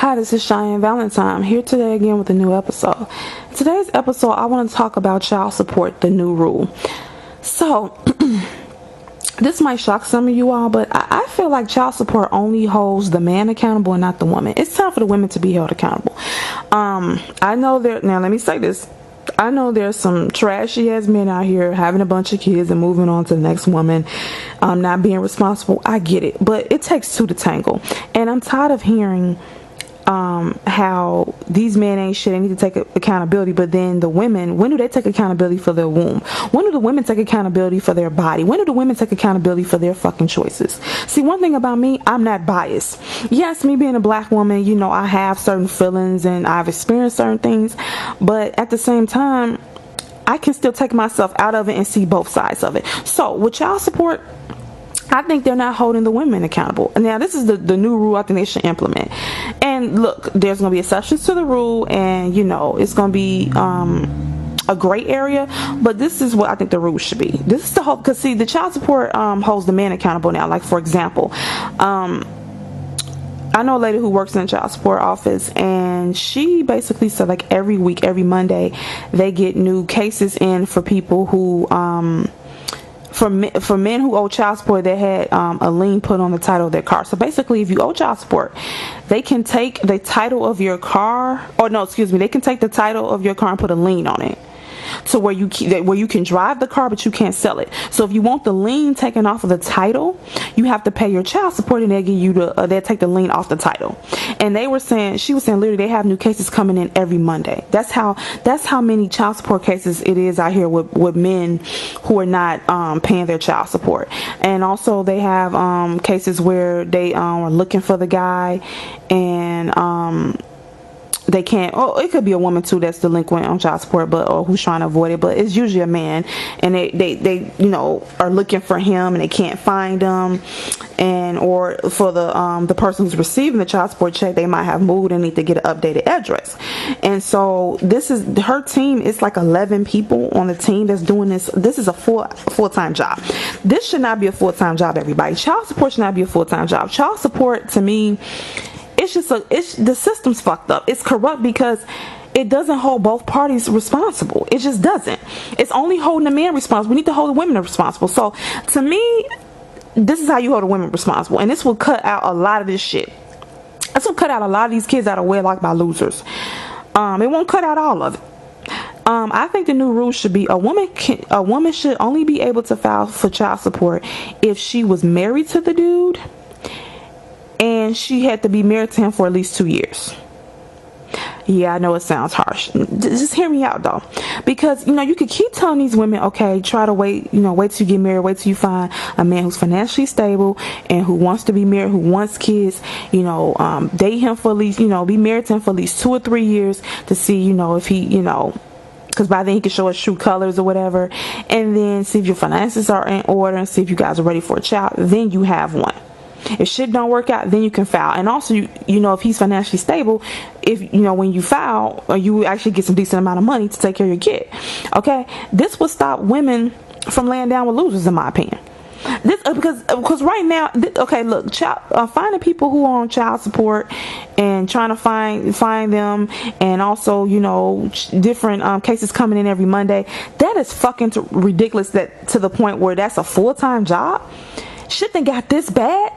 Hi, this is Cheyenne Valentine, here today again with a new episode. In today's episode, I want to talk about child support, the new rule. So, this might shock some of you all, but I feel like child support only holds the man accountable and not the woman. It's time for the women to be held accountable. I know now let me say this. I know there's some trashy ass men out here having a bunch of kids and moving on to the next woman, not being responsible. I get it, but it takes two to tangle. And I'm tired of hearing how these men ain't shit, they need to take accountability, but then the women, when do they take accountability for their womb? When do the women take accountability for their body? When do the women take accountability for their fucking choices? See, one thing about me, I'm not biased. Yes, me being a black woman, you know, I have certain feelings and I've experienced certain things, but at the same time, I can still take myself out of it and see both sides of it. So with child support, I think they're not holding the women accountable. Now, this is the new rule I think they should implement. And look, there's going to be exceptions to the rule, and, you know, it's going to be a gray area, but this is what I think the rule should be. This is the whole, because, see, the child support holds the man accountable now. Like, for example, I know a lady who works in the child support office, and she basically said, like, every week, every Monday, they get new cases in for people who for men who owe child support, they had a lien put on the title of their car. So basically, if you owe child support, they can take the title of your car, they can take the title of your car and put a lien on it, to where you can drive the car, but you can't sell it. So if you want the lien taken off of the title, you have to pay your child support, and they'll give you they'll take the lien off the title. And she was saying literally they have new cases coming in every Monday. That's how many child support cases it is out here with men who are not paying their child support. And also they have cases where they are looking for the guy, and they can't. Oh, it could be a woman too that's delinquent on child support, or who's trying to avoid it. But it's usually a man, and they are looking for him and they can't find him, or for the person who's receiving the child support check, they might have moved and need to get an updated address. And so this is her team. It's like 11 people on the team that's doing this. This is a full-time job. This should not be a full-time job, everybody. Child support should not be a full-time job. Child support, to me, the system's fucked up. It's corrupt because it doesn't hold both parties responsible. It just doesn't. It's only holding the man responsible. We need to hold the women responsible. So to me, this is how you hold the women responsible, and this will cut out a lot of this shit. This will cut out a lot of these kids out of wedlock by losers. It won't cut out all of it. I think the new rule should be a woman should only be able to file for child support if she was married to the dude, and she had to be married to him for at least 2 years. Yeah, I know it sounds harsh. Just hear me out though, because you could keep telling these women, okay, try to wait till you get married, wait till you find a man who's financially stable and who wants to be married, who wants kids, date him for at least, be married to him for at least 2 or 3 years to see, if he, because by then he can show us true colors or whatever, and then see if your finances are in order and see if you guys are ready for a child. Then you have one. If shit don't work out, then you can file. And also, if he's financially stable, if when you file, you actually get some decent amount of money to take care of your kid. Okay, this will stop women from laying down with losers, in my opinion. This because right now, okay, look, finding people who are on child support and trying to find them, and also different cases coming in every Monday. That is fucking ridiculous. That to the point where that's a full-time job. Shit done got this bad.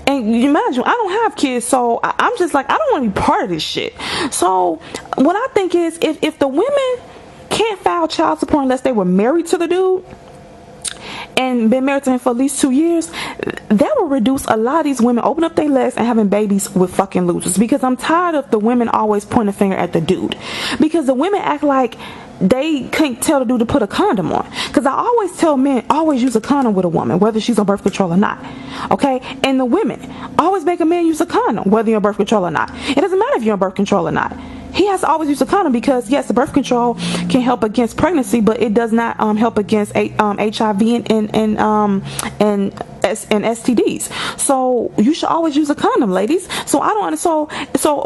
And you imagine, I don't have kids, so I'm just like, I don't want to be part of this shit. So what I think is, if the women can't file child support unless they were married to the dude and been married to him for at least 2 years, that will reduce a lot of these women open up their legs and having babies with fucking losers. Because I'm tired of the women always pointing a finger at the dude, because the women act like they can't tell the dude to put a condom on. Because I always tell men, always use a condom with a woman, whether she's on birth control or not. Okay? And the women, always make a man use a condom, whether you're on birth control or not. It doesn't matter if you're on birth control or not. He has to always use a condom, because yes, the birth control can help against pregnancy, but it does not help against HIV and STDs. So you should always use a condom, ladies. So I don't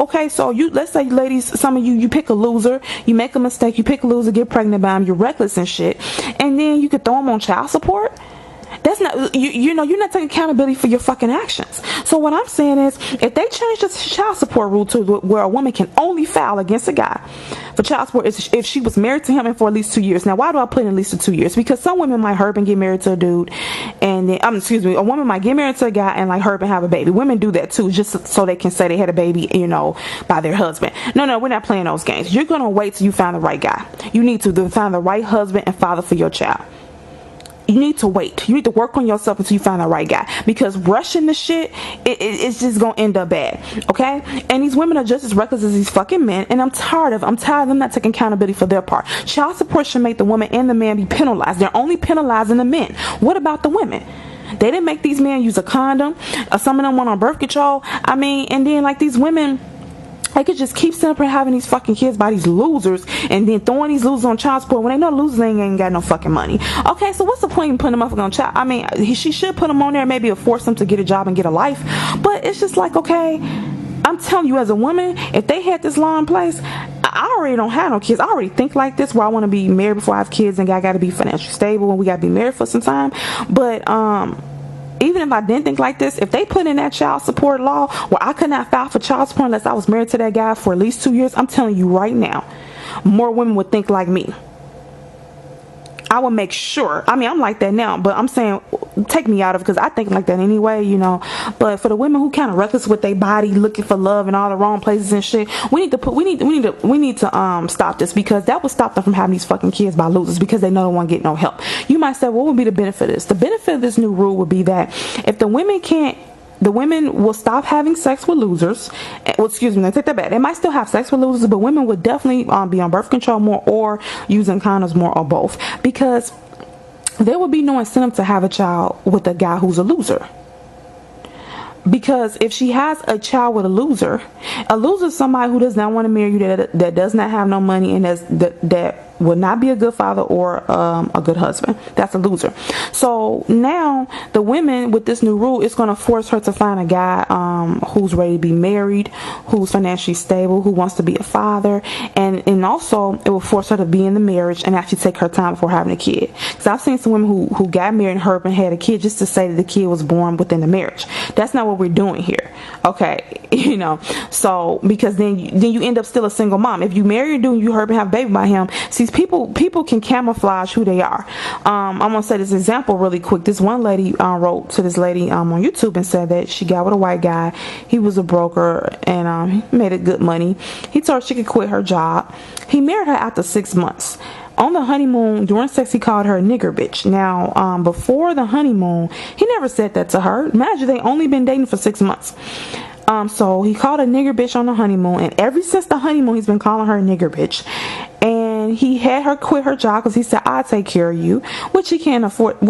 okay, so let's say, ladies, some of you pick a loser, you make a mistake, you pick a loser, get pregnant by him, you're reckless and shit, and then you could throw him on child support. That's not, you know, you're not taking accountability for your fucking actions. So what I'm saying is, if they change the child support rule to where a woman can only file against a guy for child support if she was married to him and for at least 2 years. Now, why do I put in at least 2 years? Because some women might hurt and get married to a dude, and then, a woman might get married to a guy and like hurt and have a baby. Women do that too, just so they can say they had a baby, you know, by their husband. No, we're not playing those games. You're gonna wait till you find the right guy. You need to find the right husband and father for your child. You need to wait. You need to work on yourself until you find the right guy, because rushing the shit, it's just gonna end up bad. Okay? And these women are just as reckless as these fucking men, and I'm tired of them not taking accountability for their part. Child support should make the woman and the man be penalized. They're only penalizing the men. What about the women? They didn't make these men use a condom. Some of them went on birth control. I mean, and then like these women, they could just keep sitting up and having these fucking kids by these losers, and then throwing these losers on child support when they know the losers ain't got no fucking money. Okay, so what's the point in putting them up on child? I mean, she should put them on there, maybe force them to get a job and get a life. But it's just like, okay, I'm telling you, as a woman, if they had this law in place, I already don't have no kids. I already think like this, where I want to be married before I have kids, and I got to be financially stable, and we got to be married for some time. But even if I didn't think like this, if they put in that child support law where I could not file for child support unless I was married to that guy for at least 2 years, I'm telling you right now, more women would think like me. I would make sure. I mean, I'm like that now, but I'm saying take me out of it, because I think like that anyway, you know. But for the women who kind of reckless with their body, looking for love in all the wrong places and shit, we need to stop this, because that would stop them from having these fucking kids by losers, because they know they won't get no help. You might say, what would be the benefit of this? The benefit of this new rule would be that if the women will stop having sex with losers. Well, excuse me, I take that back. They might still have sex with losers, but women would definitely be on birth control more, or using condoms more, or both, because there would be no incentive to have a child with a guy who's a loser. Because if she has a child with a loser is somebody who does not want to marry you, that does not have no money, and that will not be a good father or a good husband. That's a loser. So now the women with this new rule, it's going to force her to find a guy who's ready to be married, who's financially stable, who wants to be a father, and also it will force her to be in the marriage and actually take her time before having a kid. Because I've seen some women who got married and hurt and had a kid just to say that the kid was born within the marriage. That's not what we're doing here. Okay, you know. So because then you end up still a single mom. If you marry a dude, you hurt and have a baby by him. See, people can camouflage who they are. I'm gonna say this example really quick. This one lady wrote to this lady on YouTube and said that she got with a white guy. He was a broker, and he made it good money. He told her she could quit her job. He married her after 6 months. On the honeymoon, during sex, he called her a nigger bitch. Now, before the honeymoon, he never said that to her. Imagine, they only been dating for 6 months. So he called her nigger bitch on the honeymoon, and ever since the honeymoon, he's been calling her a nigger bitch. And he had her quit her job because he said, "I'll take care of you," which he can afford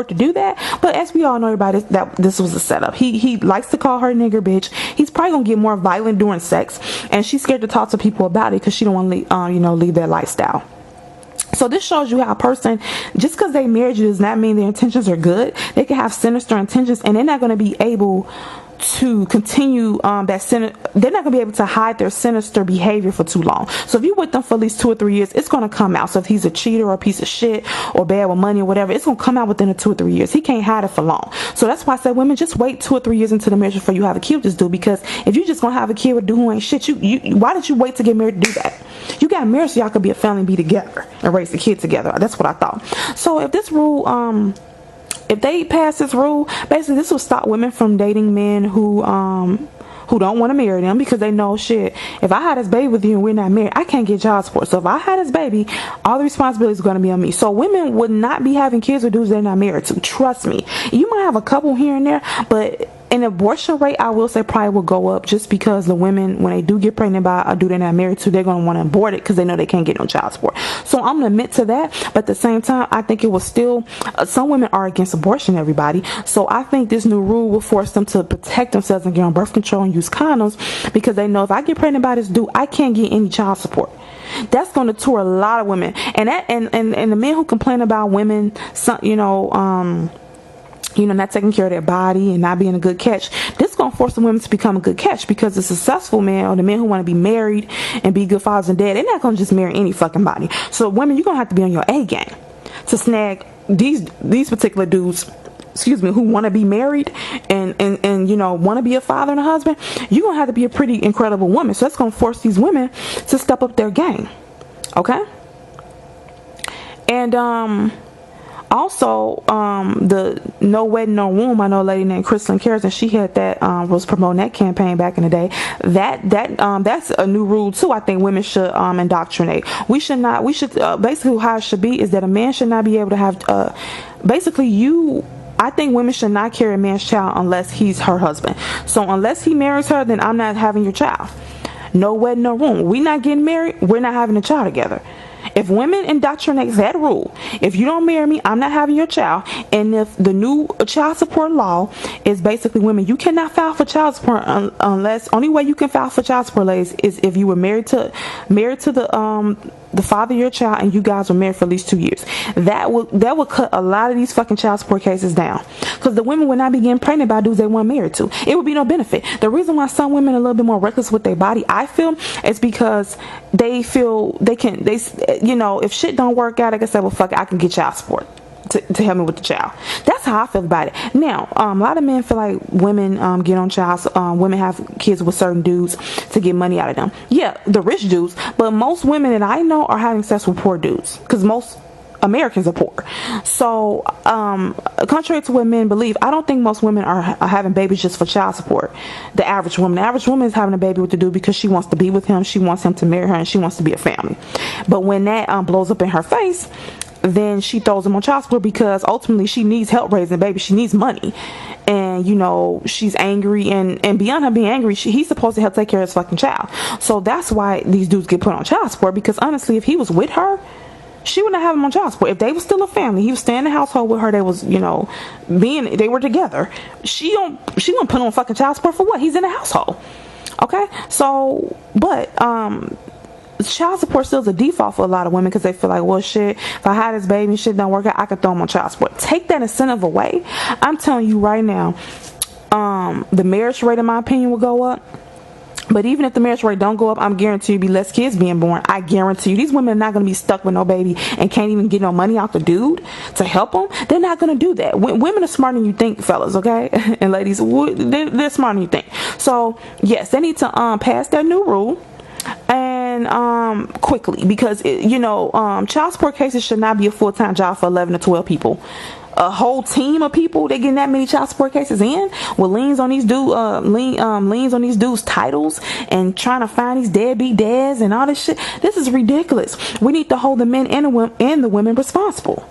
to do that. But as we all know, everybody, that this was a setup. He likes to call her a nigger bitch. He's probably gonna get more violent during sex, and she's scared to talk to people about it because she don't want to leave that lifestyle. So this shows you how a person, just because they married you does not mean their intentions are good. They can have sinister intentions, and they're not going to be able to continue they're not gonna be able to hide their sinister behavior for too long. So if you're with them for at least 2 or 3 years, it's gonna come out. So if he's a cheater or a piece of shit or bad with money or whatever, it's gonna come out within the 2 or 3 years. He can't hide it for long. So that's why I said, women, just wait 2 or 3 years into the marriage before you have a kid with this dude, because if you just gonna have a kid with a dude who ain't shit, why did you wait to get married to do that? You got married so y'all could be a family and be together and raise the kid together. That's what I thought. So if this rule if they pass this rule, basically this will stop women from dating men who don't want to marry them, because they know, shit, if I had this baby with you and we're not married, I can't get child support. So if I had this baby, all the responsibility is going to be on me. So women would not be having kids with dudes they're not married to. Trust me. You might have a couple here and there, but an abortion rate, I will say, probably will go up, just because the women, when they do get pregnant by a dude they're not married to, they're going to want to abort it because they know they can't get no child support. So I'm going to admit to that, but at the same time, I think it will still, some women are against abortion, everybody. So I think this new rule will force them to protect themselves and get on birth control and use condoms, because they know if I get pregnant by this dude, I can't get any child support. That's going to tour a lot of women, and the men who complain about women, not taking care of their body and not being a good catch, this is going to force the women to become a good catch, because the successful men, or the men who want to be married and be good fathers and dads, they're not going to just marry any fucking body. So women, you're going to have to be on your A game to snag these particular dudes, excuse me, who want to be married and you know, want to be a father and a husband, you're gonna have to be a pretty incredible woman. So that's gonna force these women to step up their game. Okay. And also, the No Wedding, No Womb, I know a lady named Crystalline Cares, and she had that, was promoting that campaign back in the day. That's a new rule too. I think women should indoctrinate. We should basically how it should be is that a man should not be able to have I think women should not carry a man's child unless he's her husband. So unless he marries her, then I'm not having your child. No wedding, no room. We not getting married, we're not having a child together. If women indoctrinate that rule, if you don't marry me, I'm not having your child. And if the new child support law is basically women, you cannot file for child support unless, only way you can file for child support, ladies, is if you were married to the father of your child and you guys were married for at least 2 years. That would cut a lot of these fucking child support cases down, because the women would not be getting pregnant by dudes they weren't married to. It would be no benefit. The reason why some women are a little bit more reckless with their body, I feel, is because they feel you know, if shit don't work out, they can say, well, fuck it, I can get child support to help me with the child. That's how I feel about it. Now, a lot of men feel like women get on women have kids with certain dudes to get money out of them. Yeah, the rich dudes, but most women that I know are having sex with poor dudes, because most Americans are poor. So, contrary to what men believe, I don't think most women are having babies just for child support. The average woman is having a baby with the dude because she wants to be with him, she wants him to marry her, and she wants to be a family. But when that blows up in her face, then she throws him on child support, because ultimately she needs help raising a baby. She needs money. And, you know, she's angry, and beyond her being angry, he's supposed to help take care of his fucking child. So that's why these dudes get put on child support, because honestly, if he was with her, she wouldn't have him on child support. If they were still a family, he was staying in the household with her, they was, you know, they were together, she don't put on fucking child support for what? He's in the household. Okay? So, but child support still is a default for a lot of women, because they feel like, well, shit, if I had this baby and shit don't work out, I could throw him on child support. Take that incentive away. I'm telling you right now, the marriage rate, in my opinion, will go up. But even if the marriage rate don't go up, I'm guaranteed you be less kids being born. I guarantee you, these women are not going to be stuck with no baby and can't even get no money out the dude to help them. They're not going to do that. Women are smarter than you think, fellas, okay? And ladies, they're smarter than you think. So yes, they need to pass that new rule, and quickly, because you know, child support cases should not be a full-time job for 11 to 12 people. A whole team of people, they getting that many child support cases in, with liens on these dudes titles, and trying to find these deadbeat dads and all this shit. This is ridiculous. We need to hold the men and the women responsible.